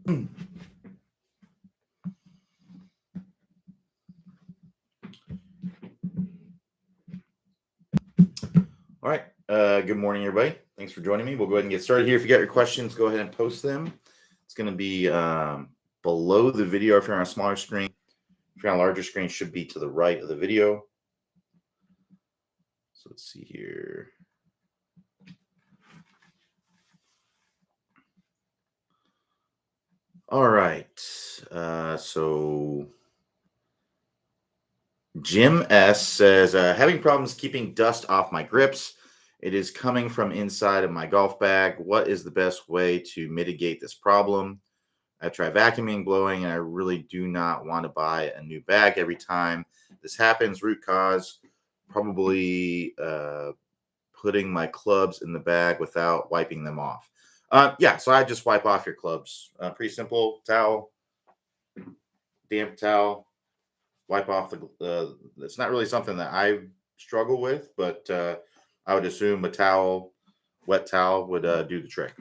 All right. Good morning, everybody. Thanks for joining me. We'll go ahead and get started here. If you got your questions, go ahead and post them. It's going to be below the video if you're on a smaller screen. If you're on a larger screen, it should be to the right of the video. So let's see here. All right. So Jim S says, having problems keeping dust off my grips. It is coming from inside of my golf bag. What is the best way to mitigate this problem? I try vacuuming, blowing, and I really do not want to buy a new bag every time this happens. Root cause, probably putting my clubs in the bag without wiping them off. Yeah, so I just wipe off your clubs. Pretty simple. Towel, damp towel, wipe off the. It's not really something that I struggle with, but I would assume a towel, wet towel, would do the trick.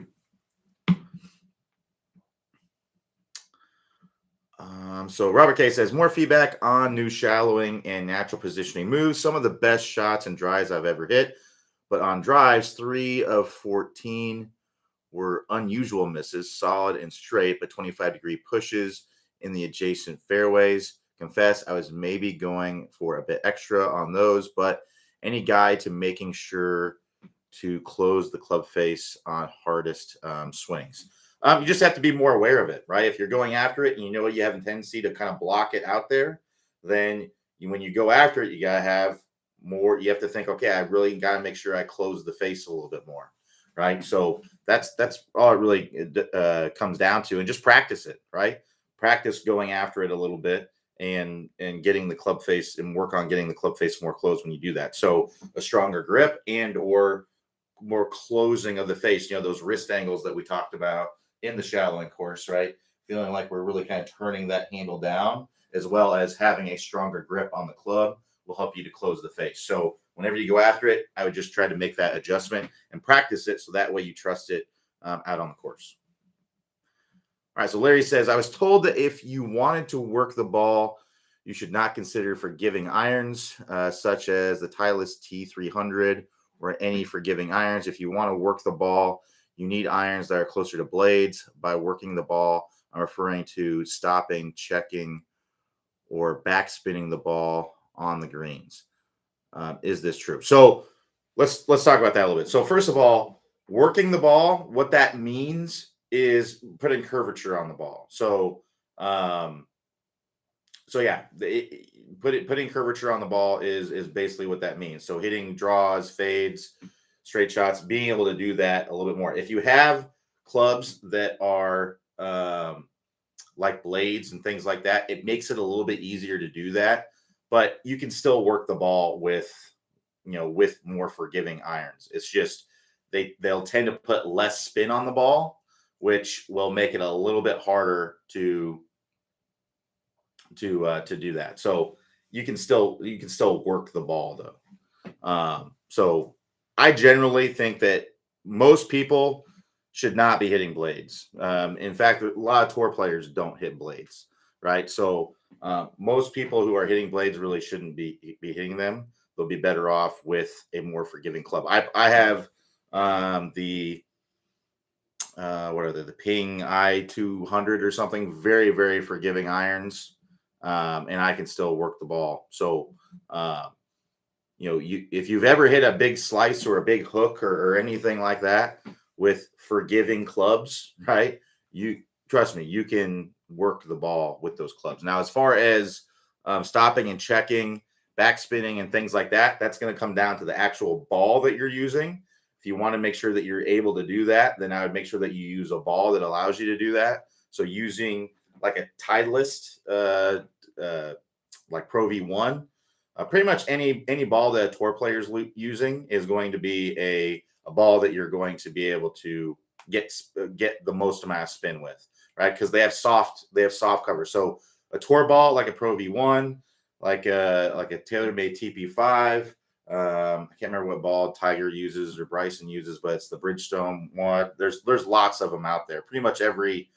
So Robert K says, more feedback on new shallowing and natural positioning moves. Some of the best shots and drives I've ever hit, but on drives, 3 of 14 were unusual misses, solid and straight, but 25-degree pushes in the adjacent fairways. Confess I was maybe going for a bit extra on those, but any guide to making sure to close the club face on hardest swings? You just have to be more aware of it, right? If you're going after it and you know you have a tendency to kind of block it out there, then when you go after it, you got to have more. You have to think, okay, I really got to make sure I close the face a little bit more, right? So that's all it really comes down to, and just practice it, right? Practice going after it a little bit and getting the club face and work on getting the club face more closed when you do that. So a stronger grip and or more closing of the face, those wrist angles that we talked about in the shallowing course, right? Feeling like we're really kind of turning that handle down, as well as having a stronger grip on the club will help you to close the face. So whenever you go after it, I would just try to make that adjustment and practice it so that way you trust it out on the course. All right, so Larry says, I was told that if you wanted to work the ball, you should not consider forgiving irons, such as the Titleist T300 or any forgiving irons. If you want to work the ball, you need irons that are closer to blades. By working the ball, I'm referring to stopping, checking, or backspinning the ball on the greens. Is this true? So let's talk about that a little bit. So first of all, working the ball, what that means is putting curvature on the ball. So yeah, putting curvature on the ball is basically what that means. So hitting draws, fades, straight shots, being able to do that a little bit more. If you have clubs that are like blades and things like that, it makes it a little bit easier to do that. But you can still work the ball with more forgiving irons. It's just they'll tend to put less spin on the ball, which will make it a little bit harder to do that. So you can still work the ball though. So I generally think that most people should not be hitting blades. In fact, a lot of tour players don't hit blades, right? So most people who are hitting blades really shouldn't be hitting them. They'll be better off with a more forgiving club. I have the what are they? The Ping I200 or something. Very, very forgiving irons, and I can still work the ball. So if you've ever hit a big slice or a big hook or anything like that with forgiving clubs, right? You trust me, you can work the ball with those clubs. Now, as far as stopping and checking, backspinning and things like that, that's going to come down to the actual ball that you're using. If you want to make sure that you're able to do that, then I would make sure that you use a ball that allows you to do that. So using like a Titleist, like Pro V1, pretty much any ball that a tour player is using is going to be a ball that you're going to be able to get the most amount of spin with, right? Because they have soft cover. So a tour ball like a Pro V1, like a TaylorMade TP5. I can't remember what ball Tiger uses or Bryson uses, but it's the Bridgestone one. There's lots of them out there. Pretty much every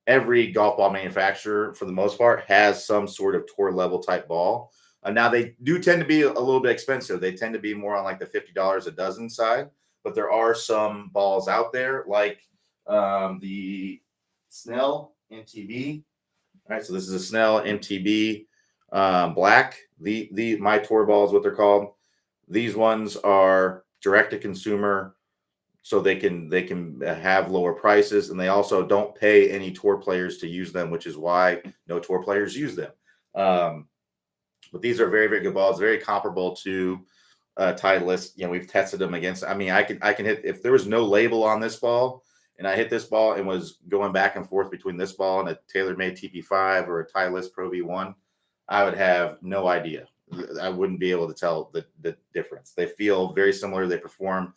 every golf ball manufacturer, for the most part, has some sort of tour level type ball. Now they do tend to be a little bit expensive. They tend to be more on like the $50 a dozen side, but there are some balls out there like the Snell MTB. All right, so this is a Snell MTB Black. The my tour ball is what they're called. These ones are direct to consumer, so they can have lower prices, and they also don't pay any tour players to use them, which is why no tour players use them. But these are very, very good balls, very comparable to Titleist. We've tested them against. I mean, I can hit, if there was no label on this ball and I hit this ball and was going back and forth between this ball and a TaylorMade TP5 or a Titleist Pro V1, I would have no idea. I wouldn't be able to tell the difference. They feel very similar. They perform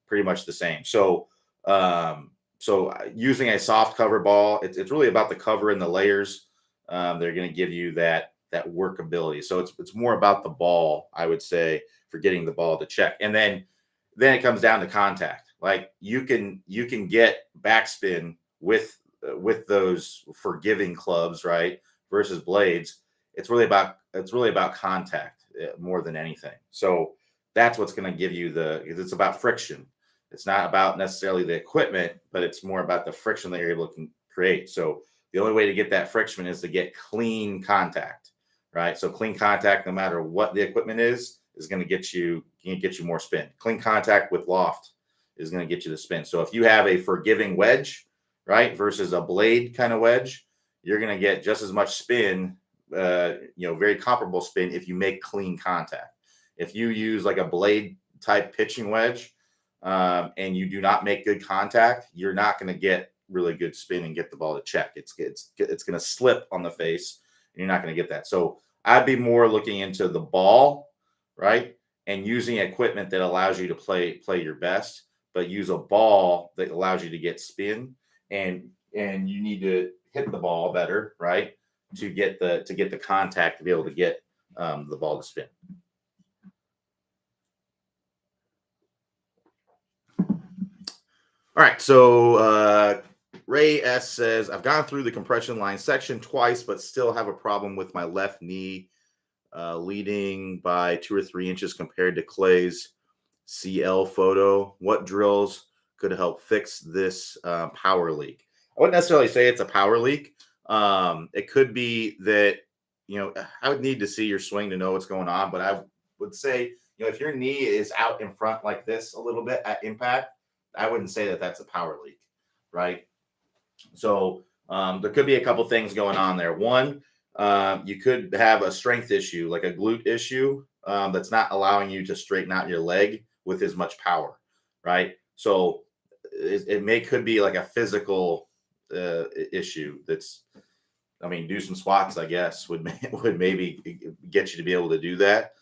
pretty much the same. So using a soft cover ball, it's really about the cover and the layers. They're going to give you that workability. So it's more about the ball, I would say, for getting the ball to check. And then it comes down to contact. Like you can get backspin with those forgiving clubs, right? Versus blades. It's really about contact more than anything. So that's what's going to give you it's about friction. It's not about necessarily the equipment, but it's more about the friction that you're able to create. So the only way to get that friction is to get clean contact, right? So clean contact, no matter what the equipment is going to get you more spin. Clean contact with loft is going to get you the spin. So if you have a forgiving wedge, right, versus a blade kind of wedge, you're going to get just as much spin, very comparable spin if you make clean contact. If you use like a blade type pitching wedge, and you do not make good contact, you're not going to get really good spin and get the ball to check. It's going to slip on the face, and you're not going to get that. So I'd be more looking into the ball, right, and using equipment that allows you to play your best, but use a ball that allows you to get spin, and you need to hit the ball better, right, to get the contact to be able to get the ball to spin. All right, so Ray S says, I've gone through the compression line section twice, but still have a problem with my left knee leading by 2 or 3 inches compared to Clay's CL photo. What drills could help fix this power leak? I wouldn't necessarily say it's a power leak. It could be that, I would need to see your swing to know what's going on, but I would say, if your knee is out in front like this a little bit at impact, I wouldn't say that that's a power leak, right? So there could be a couple things going on there. One, you could have a strength issue, like a glute issue, that's not allowing you to straighten out your leg with as much power, right? So it could be like a physical issue. Do some squats, I guess, would maybe get you to be able to do that.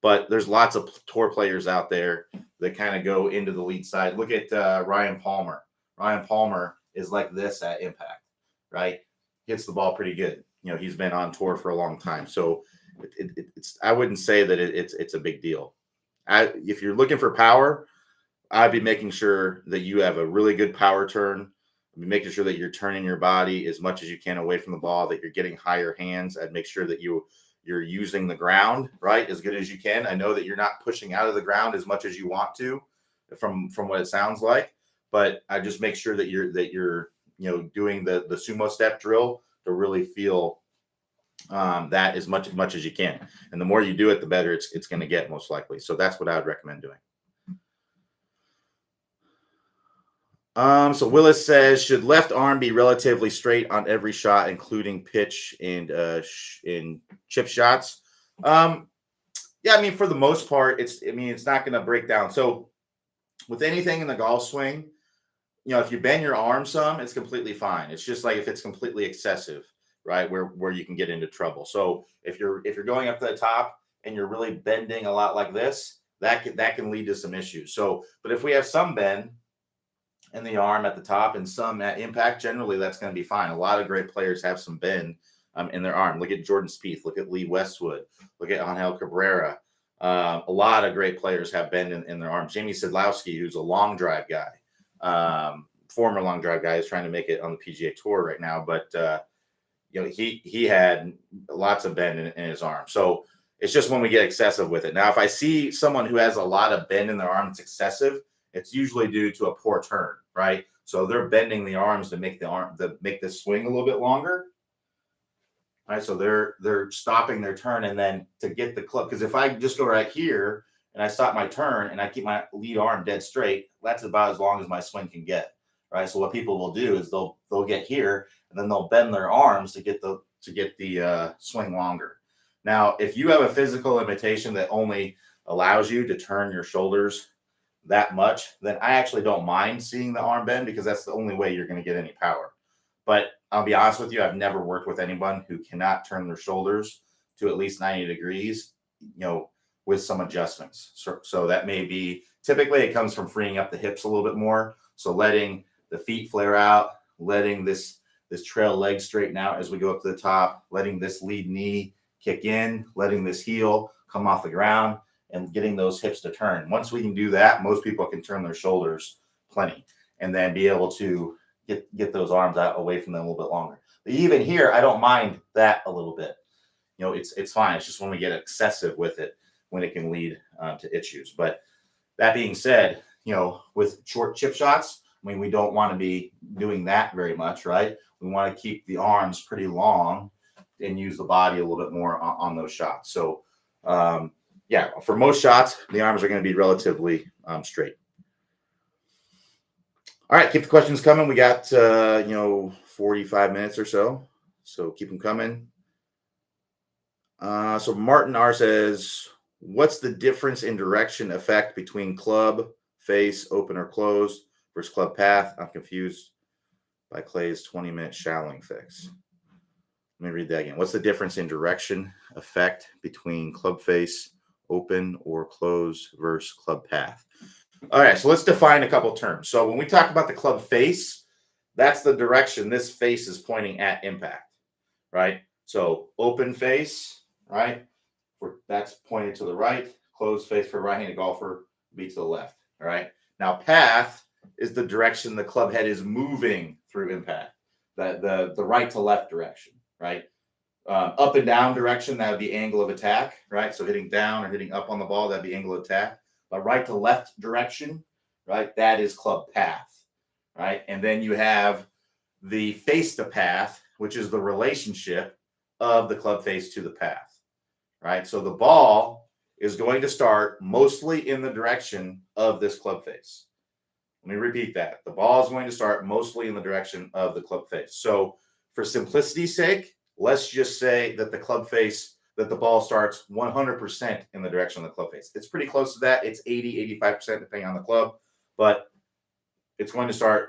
But there's lots of tour players out there that kind of go into the lead side. Look at Ryan Palmer. Ryan Palmer is like this at impact, right? Hits the ball pretty good. He's been on tour for a long time. So I wouldn't say that it's a big deal. If you're looking for power, I'd be making sure that you have a really good power turn. I'd be making sure that you're turning your body as much as you can away from the ball, that you're getting higher hands. I'd make sure that you're using the ground, right, as good as you can. I know that you're not pushing out of the ground as much as you want to from what it sounds like, but I just make sure that you're doing the sumo step drill to really feel that as much as you can. And the more you do it, the better it's going to get, most likely. So that's what I would recommend doing. So Willis says, should left arm be relatively straight on every shot, including pitch and in chip shots? Yeah, for the most part, it's not going to break down. So with anything in the golf swing, if you bend your arm some, it's completely fine. It's just like if it's completely excessive, right, where you can get into trouble. So if you're going up to the top and you're really bending a lot like this, that can lead to some issues. So, but if we have some bend in the arm at the top and some at impact, generally that's going to be fine. A lot of great players have some bend in their arm. Look at Jordan Spieth. Look at Lee Westwood. Look at Angel Cabrera. A lot of great players have bend in their arm. Jamie Sedlowski, who's a long drive guy, former long drive guy is trying to make it on the PGA Tour right now, but he had lots of bend in his arm. So it's just when we get excessive with it. Now, if I see someone who has a lot of bend in their arm that's excessive, it's usually due to a poor turn, right? So they're bending the arms to make the swing a little bit longer. Right, so they're stopping their turn, and then to get the club, because if I just go right here and I stop my turn and I keep my lead arm dead straight, that's about as long as my swing can get. Right. So what people will do is they'll get here and then they'll bend their arms to get the swing longer. Now, if you have a physical limitation that only allows you to turn your shoulders that much, then I actually don't mind seeing the arm bend, because that's the only way you're going to get any power. But I'll be honest with you, I've never worked with anyone who cannot turn their shoulders to at least 90 degrees, with some adjustments. So that may be, typically it comes from freeing up the hips a little bit more. So letting the feet flare out, letting this trail leg straighten out as we go up to the top, letting this lead knee kick in, letting this heel come off the ground, and getting those hips to turn. Once we can do that, most people can turn their shoulders plenty, and then be able to get those arms out away from them a little bit longer. But even here, I don't mind that a little bit. It's fine. It's just when we get excessive with it, when it can lead to issues. But that being said, with short chip shots, we don't want to be doing that very much, right? We want to keep the arms pretty long and use the body a little bit more on those shots. So, for most shots, the arms are going to be relatively straight. All right, keep the questions coming. We got 45 minutes or so keep them coming. So Martin R says, what's the difference in direction effect between club face open or closed versus club path? I'm confused by Clay's 20-minute shallowing fix. Let me read that again. What's the difference in direction effect between club face open or closed versus club path? All right, so let's define a couple terms. So when we talk about the club face, that's the direction this face is pointing at impact, right? So open face, right? That's pointed to the right. Closed face for a right-handed golfer be to the left, all right? Now, path is the direction the club head is moving through impact, the right to left direction, right? Up and down direction, that would be angle of attack, right? So hitting down or hitting up on the ball, that'd be angle of attack. But right to left direction, right, that is club path, right? And then you have the face to path, which is the relationship of the club face to the path, right? So the ball is going to start mostly in the direction of this club face. Let me repeat that. The ball is going to start mostly in the direction of the club face. So for simplicity's sake, let's just say that the ball starts 100% in the direction of the club face. It's pretty close to that. It's 80, 85% depending on the club, but it's going to start,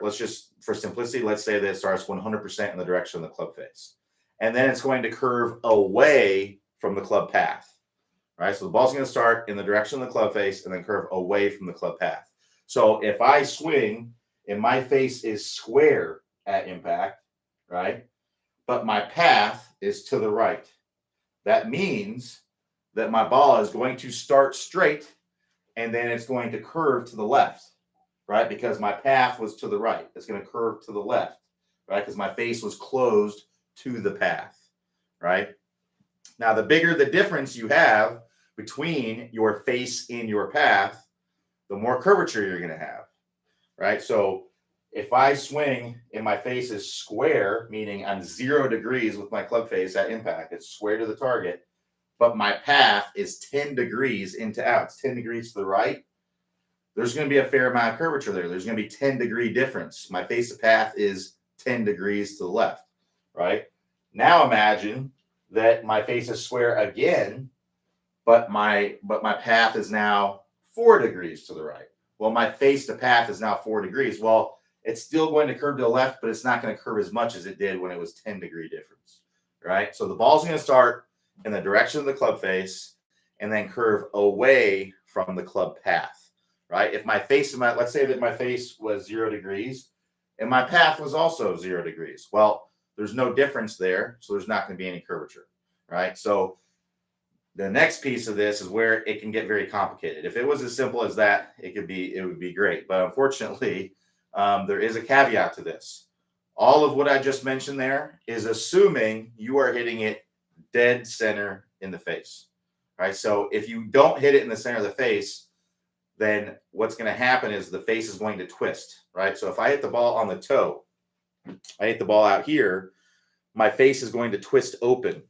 for simplicity, let's say that it starts 100% in the direction of the club face. And then it's going to curve away from the club path, right? So the ball's going to start in the direction of the club face and then curve away from the club path. So if I swing and my face is square at impact, right? But my path is to the right. That means that my ball is going to start straight and then it's going to curve to the left, right? Because my path was to the right. It's going to curve to the left, right? Because my face was closed to the path, right? Now, the bigger the difference you have between your face and your path, the more curvature you're going to have, right? So if I swing and my face is square, meaning I'm 0 degrees with my club face at impact, it's square to the target, but my path is 10 degrees into out, it's 10 degrees to the right, there's going to be a fair amount of curvature there. There's going to be 10-degree difference. My face to path is 10 degrees to the left, right? Now imagine that my face is square again, but my path is now 4 degrees to the right. Well, my face to path is now 4 degrees. Well, it's still going to curve to the left, but it's not going to curve as much as it did when it was 10-degree difference, right? So the ball's going to start in the direction of the club face and then curve away from the club path, right? If my face, let's say that my face was 0 degrees and my path was also 0 degrees. Well, there's no difference there, so there's not going to be any curvature, right? So the next piece of this is where it can get very complicated. If it was as simple as that, it would be great. But unfortunately, There is a caveat to this. All of what I just mentioned there is assuming you are hitting it dead center in the face, right? So if you don't hit it in the center of the face, then what's going to happen is the face is going to twist, right? So if I hit the ball on the toe, I hit the ball out here, my face is going to twist open,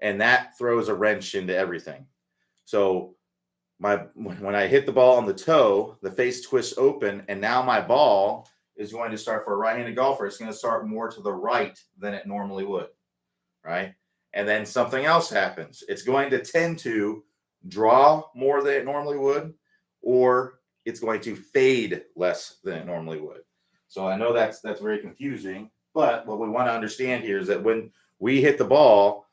and that throws a wrench into everything. So when I hit the ball on the toe, the face twists open, and now my ball is going to start, for a right-handed golfer, it's going to start more to the right than it normally would, right? And then something else happens. It's going to tend to draw more than it normally would, or it's going to fade less than it normally would. So I know that's very confusing, but what we want to understand here is that when we hit the ball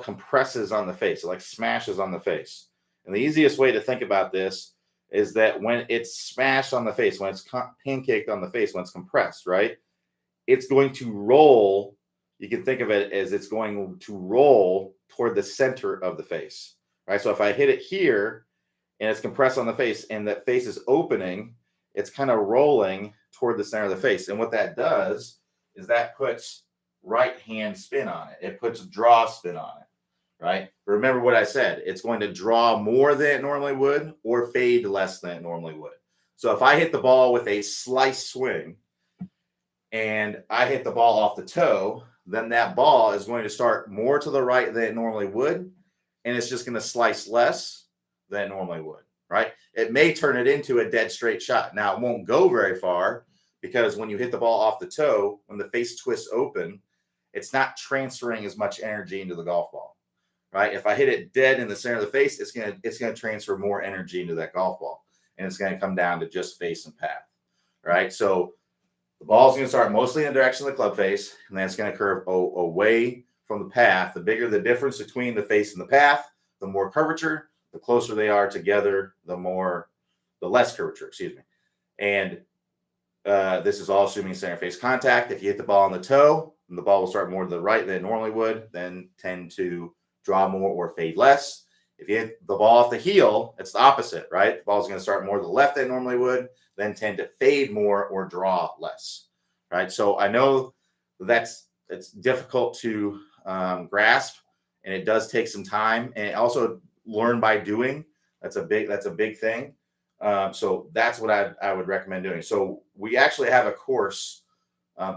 compresses on the face. It like smashes on the face. And the easiest way to think about this is that when it's smashed on the face, when it's pancaked on the face, when it's compressed, right, it's going to roll. You can think of it as it's going to roll toward the center of the face, right? So if I hit it here and it's compressed on the face and that face is opening, it's kind of rolling toward the center of the face. And what that does is that puts right hand spin on it. It puts draw spin on it, right? Remember what I said. It's going to draw more than it normally would or fade less than it normally would. So if I hit the ball with a slice swing and I hit the ball off the toe, then that ball is going to start more to the right than it normally would, and it's just going to slice less than it normally would, right? It may turn it into a dead straight shot. Now, it won't go very far because when you hit the ball off the toe, when the face twists open, it's not transferring as much energy into the golf ball, right? If I hit it dead in the center of the face, it's gonna transfer more energy into that golf ball, and it's gonna come down to just face and path, right? So the ball is going to start mostly in the direction of the club face, and then it's going to curve away from the path. The bigger the difference between the face and the path, the more curvature. The closer they are together, the less curvature, excuse me. And this is all assuming center face contact. If you hit the ball on the toe, the ball will start more to the right than it normally would, then tend to draw more or fade less. If you hit the ball off the heel, it's the opposite, right? The ball is going to start more to the left than it normally would, then tend to fade more or draw less, right? So I know it's difficult to grasp, and it does take some time, and also learn by doing. That's a big thing. So that's what I would recommend doing. So we actually have a course.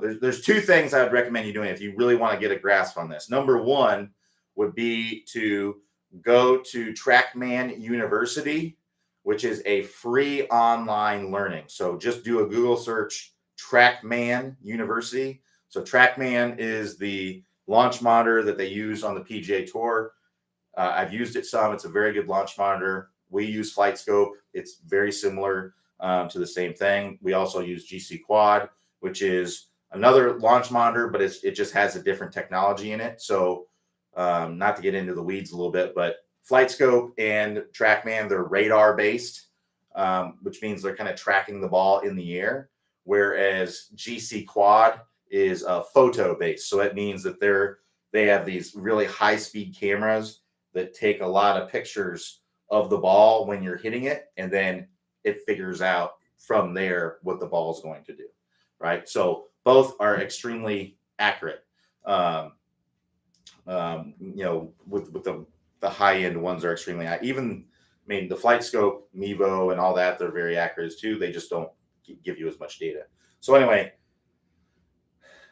There's two things I would recommend you doing if you really want to get a grasp on this. Number one would be to go to TrackMan University, which is a free online learning. So just do a Google search, TrackMan University. So TrackMan is the launch monitor that they use on the PGA Tour. I've used it some. It's a very good launch monitor. We use FlightScope. It's very similar to the same thing. We also use GC Quad, which is another launch monitor, but it just has a different technology in it. So not to get into the weeds a little bit, but FlightScope and TrackMan, they're radar based, which means they're kind of tracking the ball in the air, whereas GC Quad is photo based. So it means that they have these really high speed cameras that take a lot of pictures of the ball when you're hitting it, and then it figures out from there what the ball is going to do, right? So both are extremely accurate. With the high end ones are extremely even. I mean, the FlightScope, Mevo, and all that, they're very accurate too. They just don't give you as much data. So anyway,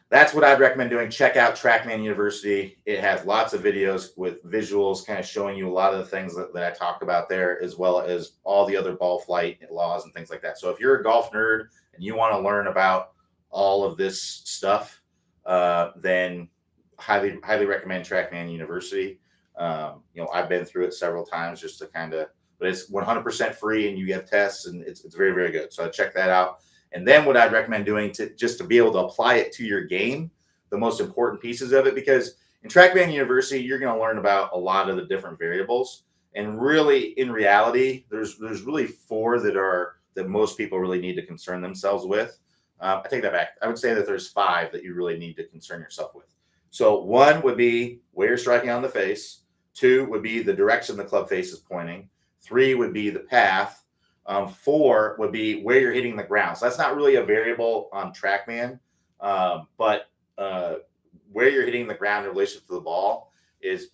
that's what I'd recommend doing. Check out TrackMan University. It has lots of videos with visuals kind of showing you a lot of the things that I talk about there, as well as all the other ball flight laws and things like that. So if you're a golf nerd and you want to learn about all of this stuff, then highly recommend TrackMan University. I've been through it several times just to but it's 100% free, and you get tests, and it's very, very good. So check that out. And then what I'd recommend doing to be able to apply it to your game, the most important pieces of it, because in TrackMan University, you're going to learn about a lot of the different variables. And really, in reality, there's really four that most people really need to concern themselves with. I take that back. I would say that there's five that you really need to concern yourself with. So one would be where you're striking on the face. Two would be the direction the club face is pointing. Three would be the path. 4 would be where you're hitting the ground. So that's not really a variable on TrackMan, but where you're hitting the ground in relation to the ball is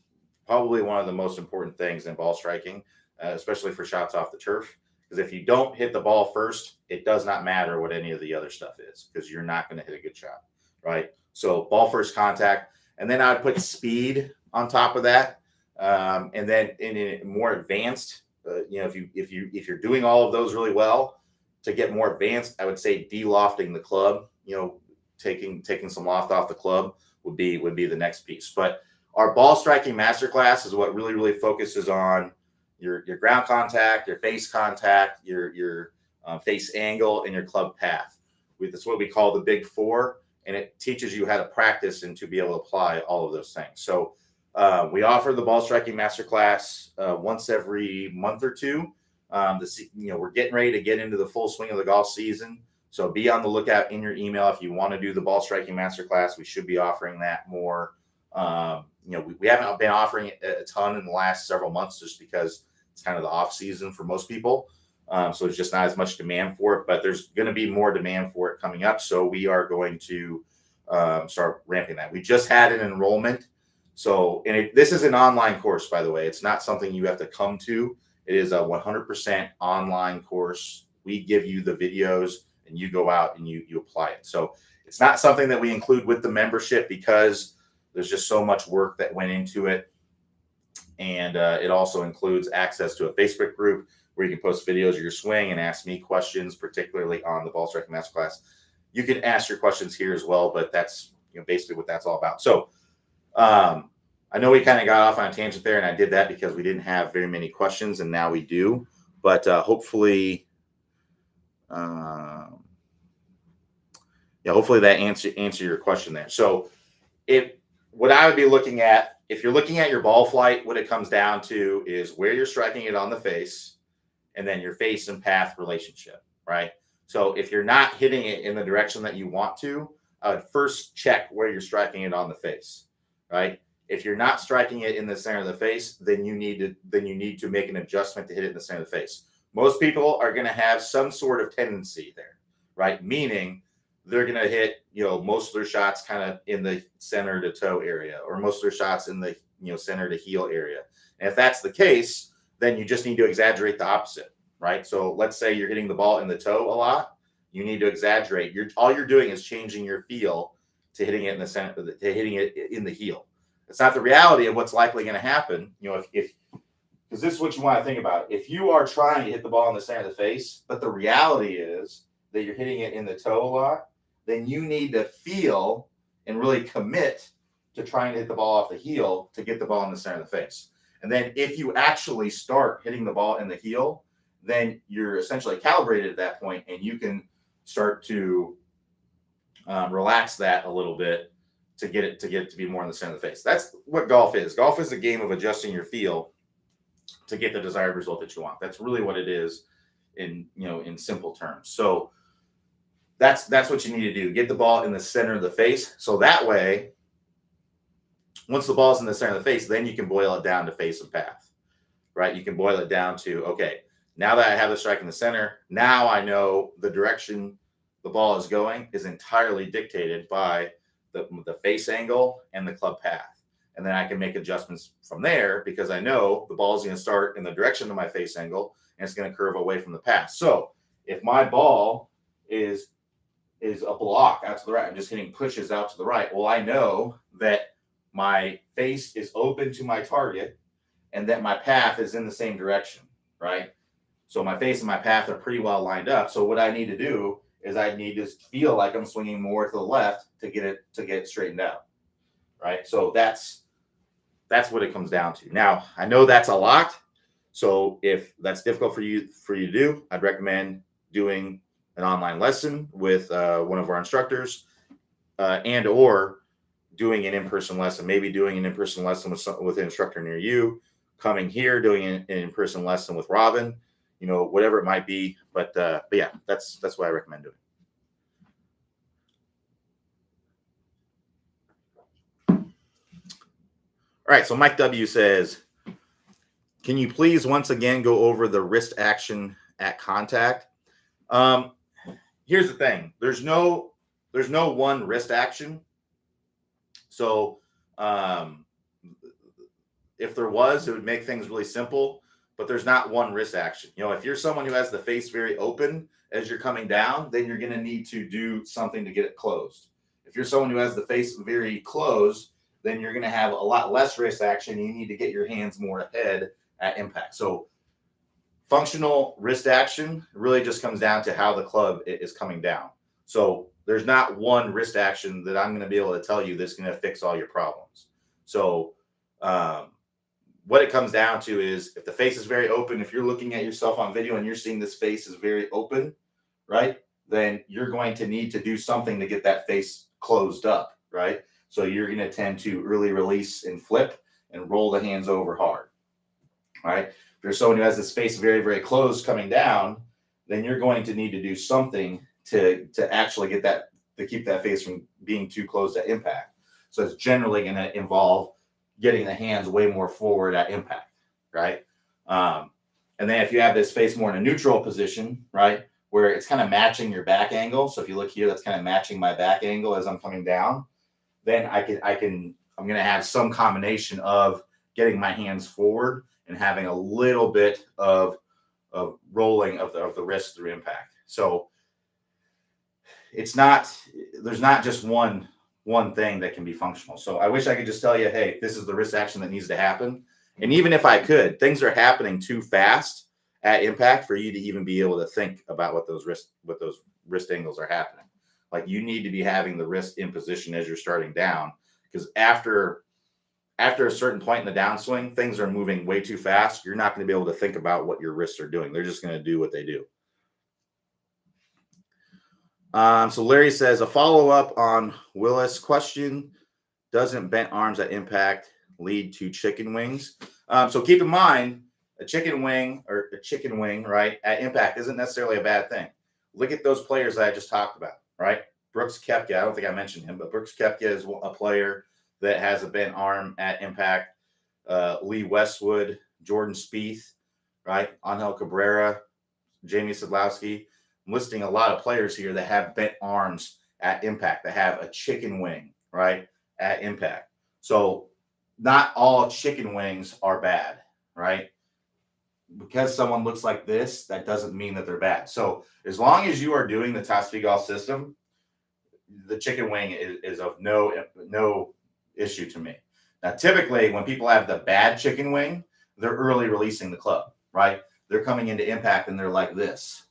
probably one of the most important things in ball striking, especially for shots off the turf. Because if you don't hit the ball first, it does not matter what any of the other stuff is, because you're not going to hit a good shot, right? So ball first contact, and then I'd put speed on top of that, and then in a more advanced, if you're doing all of those really well, to get more advanced, I would say de-lofting the club. Taking some loft off the club would be the next piece. But our ball striking masterclass is what really focuses on your ground contact, your face contact, your face angle, and your club path. That's what we call the big 4, and it teaches you how to practice and to be able to apply all of those things. So we offer the ball striking masterclass once every month or two. We're getting ready to get into the full swing of the golf season. So be on the lookout in your email if you want to do the ball striking masterclass. We should be offering that more. We haven't been offering it a ton in the last several months just because it's kind of the off season for most people. So there's just not as much demand for it, but there's going to be more demand for it coming up. So we are going to start ramping that. We just had an enrollment. So, this is an online course, by the way. It's not something you have to come to. It is a 100% online course. We give you the videos and you go out and you apply it. So it's not something that we include with the membership because there's just so much work that went into it. And it also includes access to a Facebook group where you can post videos of your swing and ask me questions, particularly on the ball striking masterclass. You can ask your questions here as well, but that's basically what that's all about. So I know we kind of got off on a tangent there, and I did that because we didn't have very many questions, and now we do. But hopefully that answer your question there. So what I would be looking at, if you're looking at your ball flight, what it comes down to is where you're striking it on the face, and then your face and path relationship, right? So if you're not hitting it in the direction that you want to, I would first check where you're striking it on the face, right? If you're not striking it in the center of the face, then you need to make an adjustment to hit it in the center of the face. Most people are going to have some sort of tendency there, right? Meaning they're going to hit, most of their shots kind of in the center to toe area, or most of their shots in the, center to heel area. And if that's the case, then you just need to exaggerate the opposite, right? So let's say you're hitting the ball in the toe a lot. You need to exaggerate. All you're doing is changing your feel to hitting it in the center, to hitting it in the heel. It's not the reality of what's likely going to happen. Because this is what you want to think about. If you are trying to hit the ball in the center of the face, but the reality is that you're hitting it in the toe a lot, then you need to feel and really commit to trying to hit the ball off the heel to get the ball in the center of the face. And then if you actually start hitting the ball in the heel, then you're essentially calibrated at that point, and you can start to relax that a little bit to get it to be more in the center of the face. That's what golf is. Golf is a game of adjusting your feel to get the desired result that you want. That's really what it is in simple terms. So that's what you need to do. Get the ball in the center of the face. So that way, once the ball's in the center of the face, then you can boil it down to face and path, right? You can boil it down to, okay, now that I have the strike in the center, now I know the direction the ball is going is entirely dictated by the face angle and the club path. And then I can make adjustments from there because I know the ball is going to start in the direction of my face angle and it's going to curve away from the path. So if my ball is a block out to the right, I'm just hitting pushes out to the right. Well, I know that my face is open to my target and that my path is in the same direction, right? So my face and my path are pretty well lined up. So what I need to do is I need to feel like I'm swinging more to the left to get it straightened out, right? So that's what it comes down to. Now, I know that's a lot. So if that's difficult for you to do, I'd recommend doing an online lesson with one of our instructors, and or doing an in-person lesson. Maybe doing an in-person lesson with an instructor near you, coming here, doing an in-person lesson with Robin, whatever it might be. But yeah, that's what I recommend doing. All right, so Mike W says, can you please once again go over the wrist action at contact. Here's the thing. There's no one wrist action. So if there was, it would make things really simple, but there's not one wrist action. If you're someone who has the face very open as you're coming down, then you're going to need to do something to get it closed. If you're someone who has the face very closed, then you're going to have a lot less wrist action. You need to get your hands more ahead at impact. So functional wrist action really just comes down to how the club is coming down. So there's not one wrist action that I'm going to be able to tell you that's going to fix all your problems. So what it comes down to is if the face is very open, if you're looking at yourself on video and you're seeing this face is very open, right, then you're going to need to do something to get that face closed up, right? So you're going to tend to early release and flip and roll the hands over hard, right? If you're someone who has this face very, very closed coming down, then you're going to need to do something to actually get that, to keep that face from being too close at impact. So it's generally going to involve getting the hands way more forward at impact, right? And then if you have this face more in a neutral position, right, where it's kind of matching your back angle. So if you look here, that's kind of matching my back angle as I'm coming down. Then I'm going to have some combination of getting my hands forward and having a little bit of rolling of the wrist through impact. So there's not just one thing that can be functional. So I wish I could just tell you, hey, this is the wrist action that needs to happen. And even if I could, things are happening too fast at impact for you to even be able to think about what those wrist angles are happening. Like you need to be having the wrist in position as you're starting down, because after a certain point in the downswing, things are moving way too fast. You're not going to be able to think about what your wrists are doing. They're just going to do what they do. So Larry says, a follow-up on Willis' question, doesn't bent arms at impact lead to chicken wings? So keep in mind, a chicken wing, right, at impact isn't necessarily a bad thing. Look at those players that I just talked about, right? Brooks Koepka, I don't think I mentioned him, but Brooks Koepka is a player that has a bent arm at impact. Lee Westwood, Jordan Spieth, right? Angel Cabrera, Jamie Sadlowski. I'm listing a lot of players here that have bent arms at impact, that have a chicken wing, right, at impact. So not all chicken wings are bad, right? Because someone looks like this, that doesn't mean that they're bad. So as long as you are doing the Tospy Golf system, the chicken wing is of no issue to me. Now, typically, when people have the bad chicken wing, they're early releasing the club, right? They're coming into impact and they're like this,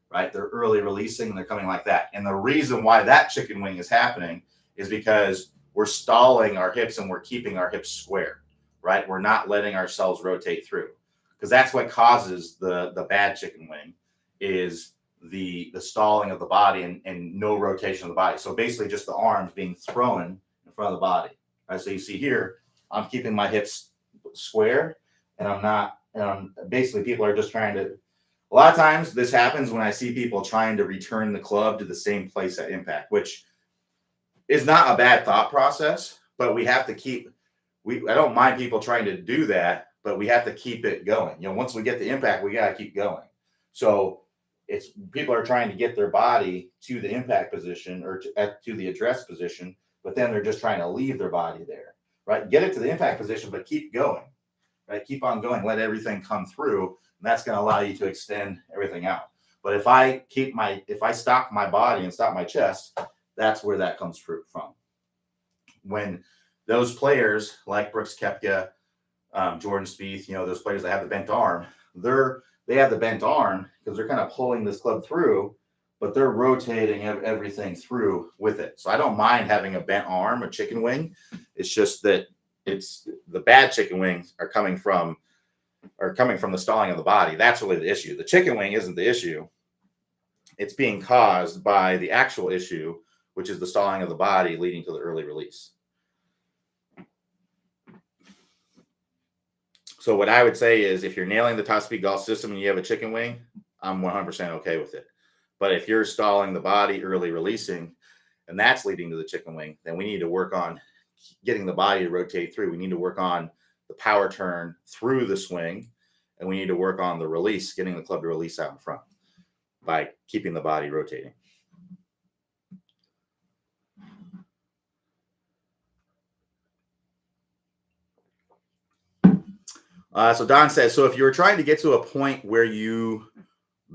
right? They're early releasing and they're coming like that. And the reason why that chicken wing is happening is because we're stalling our hips and we're keeping our hips square, right? We're not letting ourselves rotate through, because that's what causes the bad chicken wing, is the stalling of the body and no rotation of the body. So basically just the arms being thrown in front of the body, right? So you see here, I'm keeping my hips square and I'm basically people are just trying to, a lot of times this happens when I see people trying to return the club to the same place at impact, which is not a bad thought process, but we have to I don't mind people trying to do that, but we have to keep it going. Once we get the impact, we got to keep going. So it's people are trying to get their body to the impact position or to the address position, but then they're just trying to leave their body there, right? Get it to the impact position, but keep going, right? Keep on going. Let everything come through, and that's going to allow you to extend everything out. But if I stop my body and stop my chest, that's where that comes from. When those players like Brooks Koepka, Jordan Spieth, those players that have the bent arm, they have the bent arm because they're kind of pulling this club through, but they're rotating everything through with it. So I don't mind having a bent arm, a chicken wing. It's just that it's the bad chicken wings are coming from the stalling of the body. That's really the issue. The chicken wing isn't the issue. It's being caused by the actual issue, which is the stalling of the body leading to the early release. So what I would say is if you're nailing the top speed golf system and you have a chicken wing, I'm 100% okay with it. But if you're stalling the body, early releasing, and that's leading to the chicken wing, then we need to work on getting the body to rotate through. We need to work on the power turn through the swing. and we need to work on the release, getting the club to release out in front by keeping the body rotating. So Don says, so if you were trying to get to a point where you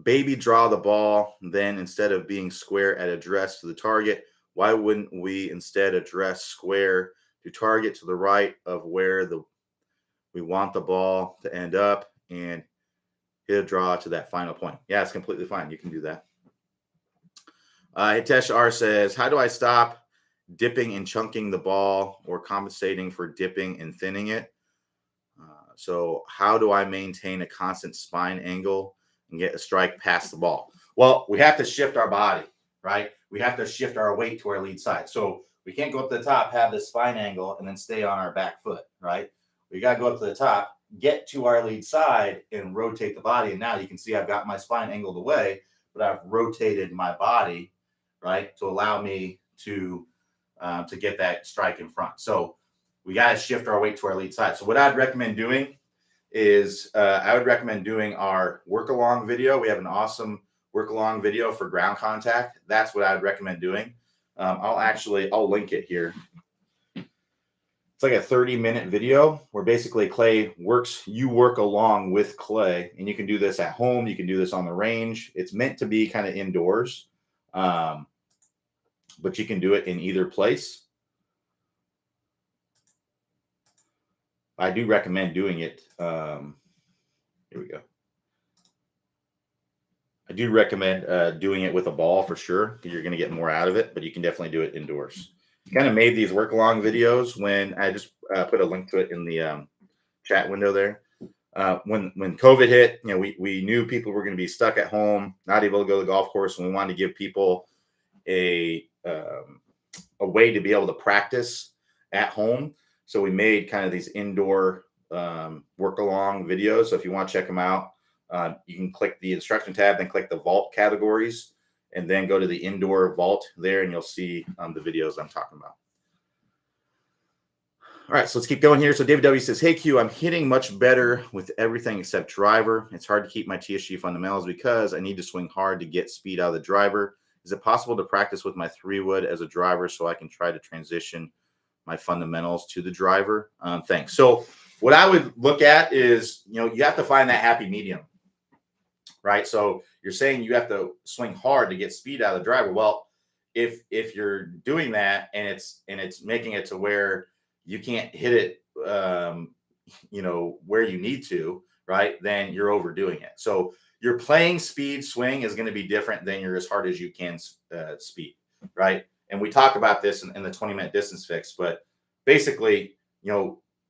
baby draw the ball, then instead of being square at address to the target, why wouldn't we instead address square to target to the right of where we want the ball to end up and hit a draw to that final point? Yeah, it's completely fine. You can do that. Hitesh R says, how do I stop dipping and chunking the ball or compensating for dipping and thinning it? So how do I maintain a constant spine angle and get a strike past the ball? Well, we have to shift our body, right? We have to shift our weight to our lead side. So we can't go up to the top, have this spine angle, and then stay on our back foot, right? We got to go up to the top, get to our lead side, and rotate the body. And now you can see I've got my spine angled away, but I've rotated my body, right, to allow me to get that strike in front. So we got to shift our weight to our lead side. So what I'd recommend doing is I would recommend doing our work along video. We have an awesome work along video for ground contact. That's what I'd recommend doing. I'll link it here. It's like a 30-minute video where basically Clay you work along with Clay, and you can do this at home. You can do this on the range. It's meant to be kind of indoors, but you can do it in either place. I do recommend doing it. Here we go. I do recommend doing it with a ball for sure, because you're going to get more out of it, but you can definitely do it indoors. Kind of made these work along videos when I just put a link to it in the chat window there. When COVID hit, we knew people were going to be stuck at home, not able to go to the golf course, and we wanted to give people a way to be able to practice at home. So we made kind of these indoor work along videos. So if you want to check them out, you can click the instruction tab, then click the vault categories, and then go to the indoor vault there, and you'll see the videos I'm talking about. All right, so let's keep going here. So David W says, hey, Q, I'm hitting much better with everything except driver. It's hard to keep my TSG fundamentals because I need to swing hard to get speed out of the driver. Is it possible to practice with my 3-wood as a driver so I can try to transition my fundamentals to the driver? Thanks. So what I would look at is, you have to find that happy medium, right? So you're saying you have to swing hard to get speed out of the driver. Well, if you're doing that and it's making it to where you can't hit it, where you need to, right? Then you're overdoing it. So your playing speed swing is going to be different than your as hard as you can speed, right? And we talk about this in the 20-minute distance fix, but basically,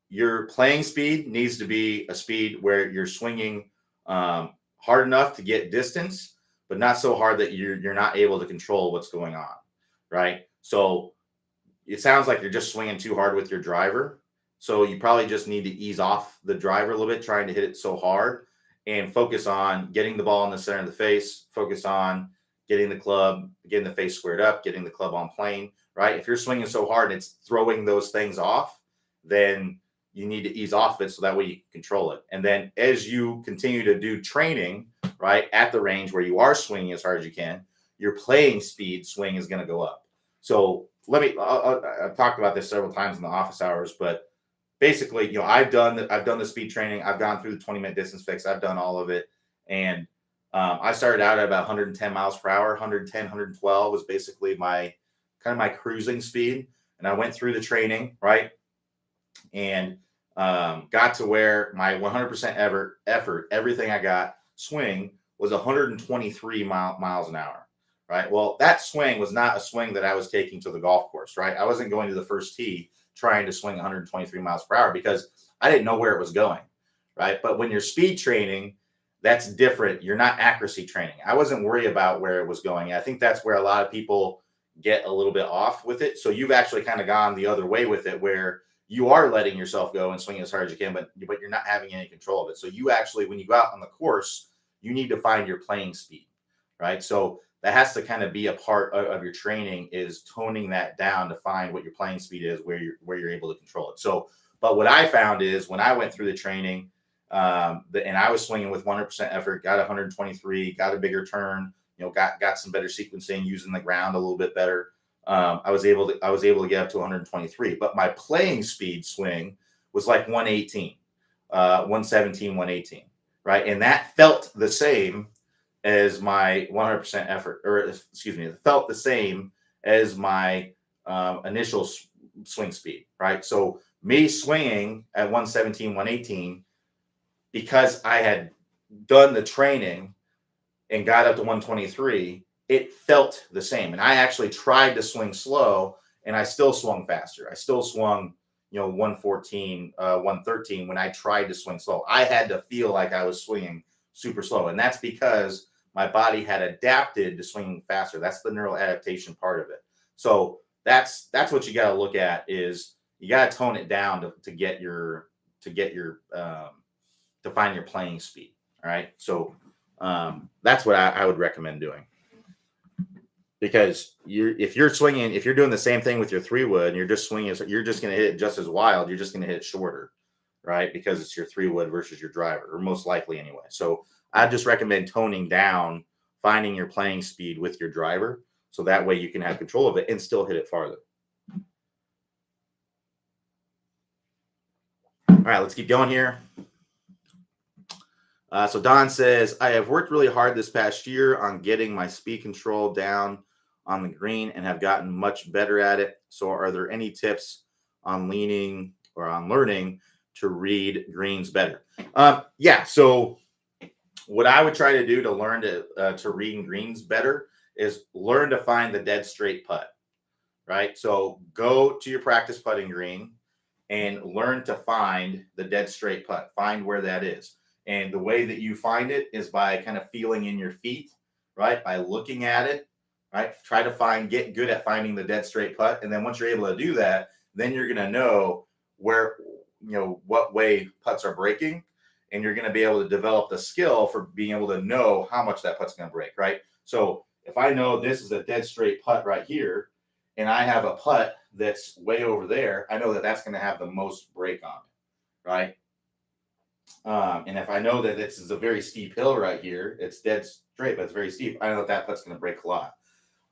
your playing speed needs to be a speed where you're swinging hard enough to get distance, but not so hard that you're not able to control what's going on, right? So it sounds like you're just swinging too hard with your driver. So you probably just need to ease off the driver a little bit, trying to hit it so hard, and focus on getting the ball in the center of the face, focus on getting the face squared up, getting the club on plane, right? If you're swinging so hard and it's throwing those things off, then you need to ease off it so that way you can control it. And then as you continue to do training, right, at the range where you are swinging as hard as you can, your playing speed swing is going to go up. So I've talked about this several times in the office hours, but basically, I've done the speed training. I've gone through the 20-minute distance fix. I've done all of it. And I started out at about 110 miles per hour. 110, 112 was basically my cruising speed. And I went through the training, right? And got to where my 100% effort, everything I got, swing was 123 miles an hour, right? Well, that swing was not a swing that I was taking to the golf course, right? I wasn't going to the first tee trying to swing 123 miles per hour because I didn't know where it was going, right? But when you're speed training, that's different. You're not accuracy training. I wasn't worried about where it was going. I think that's where a lot of people get a little bit off with it. So you've actually kind of gone the other way with it, where you are letting yourself go and swing as hard as you can, but you're not having any control of it. So you actually, when you go out on the course, you need to find your playing speed, right? So that has to kind of be a part of your training, is toning that down to find what your playing speed is, where you're able to control it. So, but what I found is when I went through the training, And I was swinging with 100% effort, got 123, got a bigger turn, got some better sequencing, using the ground a little bit better. I was able to get up to 123, but my playing speed swing was like 118, 117, 118, right? And that felt the same as my 100% effort, or excuse me, it felt the same as my initial swing speed, right? So me swinging at 117, 118, because I had done the training and got up to 123, it felt the same. And I actually tried to swing slow, and I still swung faster. I still swung, 114, 113 when I tried to swing slow. I had to feel like I was swinging super slow. And that's because my body had adapted to swinging faster. That's the neural adaptation part of it. So that's what you got to look at, is you got to tone it down to find your playing speed. All right. So that's what I would recommend doing, because if you're doing the same thing with your 3-wood and you're just swinging, you're just going to hit it just as wild. You're just going to hit it shorter, right? Because it's your 3-wood versus your driver, or most likely anyway. So I just recommend toning down, finding your playing speed with your driver, so that way you can have control of it and still hit it farther. All right, let's keep going here. So Don says, I have worked really hard this past year on getting my speed control down on the green and have gotten much better at it. So are there any tips on leaning or on learning to read greens better? Yeah. So what I would try to do to learn to read greens better is learn to find the dead straight putt, right? So go to your practice putting green and learn to find the dead straight putt. Find where that is. And the way that you find it is by kind of feeling in your feet, right? By looking at it, right? Try to get good at finding the dead straight putt. And then once you're able to do that, then you're going to know what way putts are breaking. And you're going to be able to develop the skill for being able to know how much that putt's going to break, right? So if I know this is a dead straight putt right here, and I have a putt that's way over there, I know that that's going to have the most break on it, right? And if I know that this is a very steep hill right here, it's dead straight, but it's very steep, I know that putt's going to break a lot.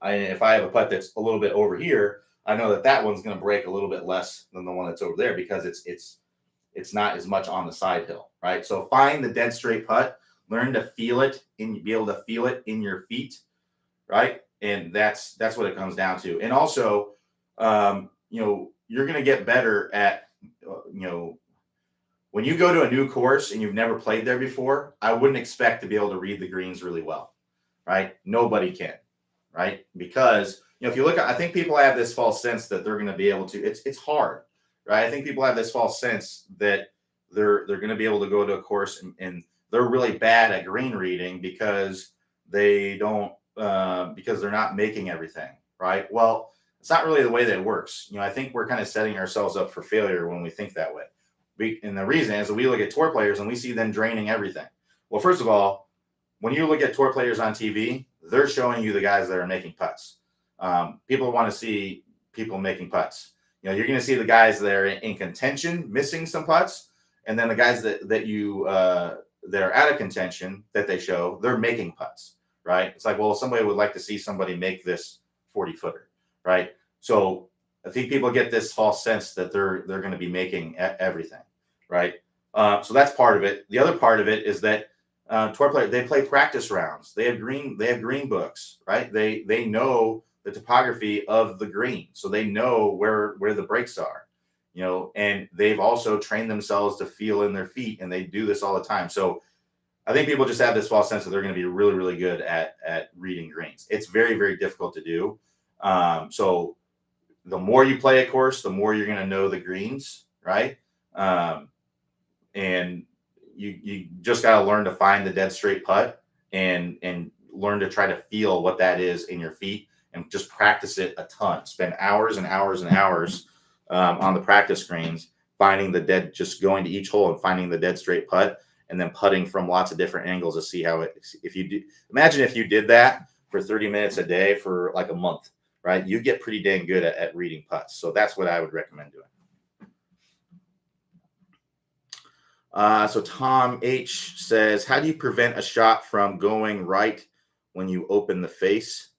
And if I have a putt that's a little bit over here, I know that one's going to break a little bit less than the one that's over there, because it's not as much on the side hill, right? So find the dead straight putt, learn to feel it, and be able to feel it in your feet, right? And that's what it comes down to. And also, you're going to get better at, when you go to a new course and you've never played there before, I wouldn't expect to be able to read the greens really well, right? Nobody can, right? Because, if you look at, I think people have this false sense that they're going to be able to, it's hard, right? I think people have this false sense that they're going to be able to go to a course and they're really bad at green reading because they don't, because they're not making everything, right? Well, it's not really the way that it works. I think we're kind of setting ourselves up for failure when we think that way. And the reason is that we look at tour players and we see them draining everything. Well, first of all, when you look at tour players on TV, they're showing you the guys that are making putts. People want to see people making putts. You're going to see the guys that are in contention missing some putts, and then the guys that are out of contention that they show, they're making putts, right? It's like, well, somebody would like to see somebody make this 40-footer, right? So I think people get this false sense that they're going to be making everything, right? So that's part of it. The other part of it is that tour players, they play practice rounds. They have green books, right? They know the topography of the green, so they know where the breaks are, and they've also trained themselves to feel in their feet, and they do this all the time. So I think people just have this false sense that they're going to be really, really good at reading greens. It's very, very difficult to do. So the more you play a course, the more you're going to know the greens, right? And you just got to learn to find the dead straight putt and learn to try to feel what that is in your feet, and just practice it a ton. Spend hours and hours and hours on the practice screens, just going to each hole and finding the dead straight putt, and then putting from lots of different angles to see imagine if you did that for 30 minutes a day for like a month, right? You get pretty dang good at reading putts. So that's what I would recommend doing. So Tom H says, how do you prevent a shot from going right when you open the face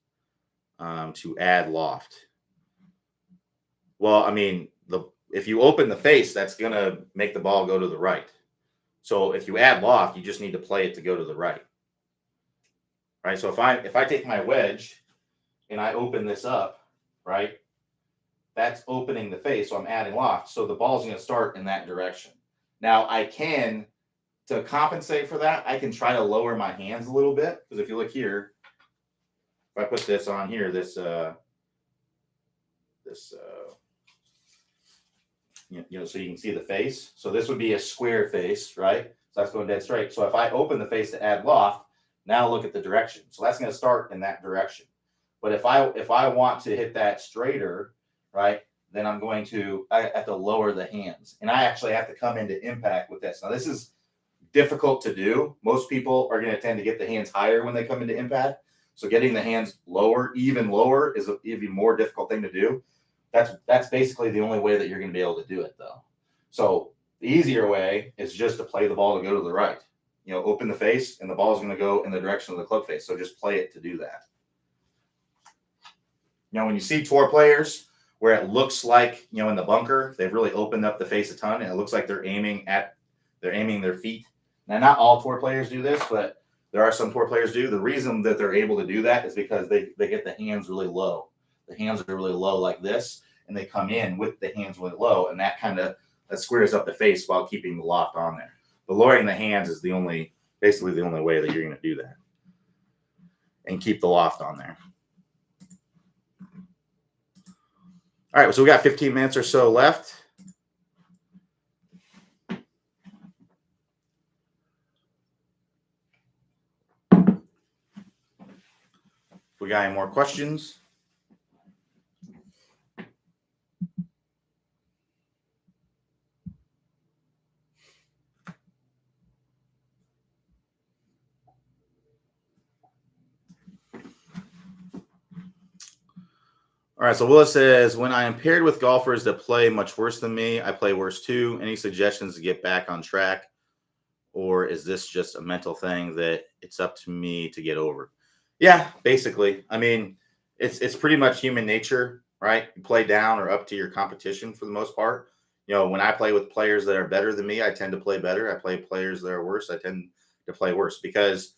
to add loft? Well, I mean, if you open the face, that's gonna make the ball go to the right. So if you add loft, you just need to play it to go to the right. Right. So if I take my wedge and I open this up, right, that's opening the face. So I'm adding loft. So the ball's going to start in that direction. Now I can, to compensate for that, I can try to lower my hands a little bit. Because if you look here, if I put this on here, so you can see the face. So this would be a square face, right? So that's going dead straight. So if I open the face to add loft, now look at the direction. So that's going to start in that direction. But if I want to hit that straighter, right, then I have to lower the hands. And I actually have to come into impact with this. Now this is difficult to do. Most people are going to tend to get the hands higher when they come into impact. So getting the hands lower, even lower, is an even more difficult thing to do. That's basically the only way that you're going to be able to do it, though. So the easier way is just to play the ball to go to the right. Open the face, and the ball is going to go in the direction of the club face. So just play it to do that. When you see tour players where it looks like, in the bunker, they've really opened up the face a ton, and it looks like they're aiming their feet. Now, not all tour players do this, but there are some tour players do. The reason that they're able to do that is because they get the hands really low. The hands are really low like this, and they come in with the hands really low, and that squares up the face while keeping the loft on there. But lowering the hands is basically the only way that you're going to do that and keep the loft on there. All right, so we got 15 minutes or so left. We got any more questions? All right, so Willis says, when I am paired with golfers that play much worse than me, I play worse too. Any suggestions to get back on track? Or is this just a mental thing that it's up to me to get over? Yeah, basically. I mean, it's pretty much human nature, right? You play down or up to your competition for the most part. When I play with players that are better than me, I tend to play better. I play players that are worse, I tend to play worse because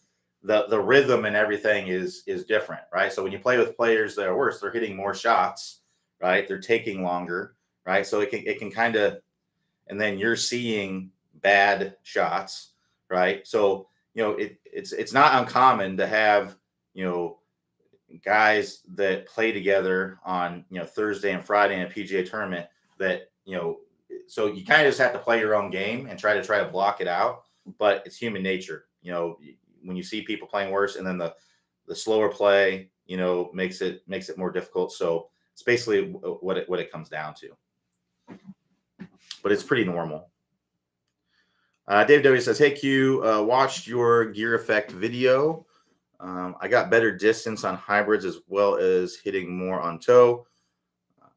the rhythm and everything is different, right? So when you play with players that are worse, they're hitting more shots, right? They're taking longer, right? So it can kind of, and then you're seeing bad shots, right? So it's not uncommon to have guys that play together on Thursday and Friday in a PGA tournament that so you kind of just have to play your own game and try to block it out, but it's human nature. When you see people playing worse, and then the slower play makes it more difficult. So it's basically what it comes down to, but it's pretty normal. Dave W says, hey Q, watched your gear effect video. I got better distance on hybrids as well as hitting more on toe.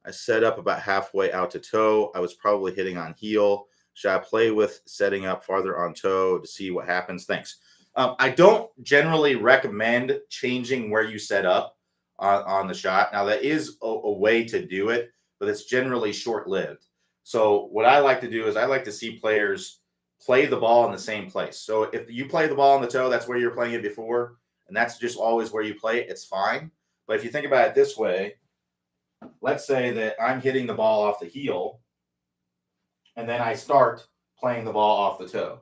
I set up about halfway out to toe. I was probably hitting on heel. Should I play with setting up farther on toe to see what happens? Thanks. I don't generally recommend changing where you set up on the shot. Now, that is a way to do it, but it's generally short-lived. So what I like to do is I like to see players play the ball in the same place. So if you play the ball on the toe, that's where you're playing it before, and that's just always where you play it, it's fine. But if you think about it this way, let's say that I'm hitting the ball off the heel, and then I start playing the ball off the toe.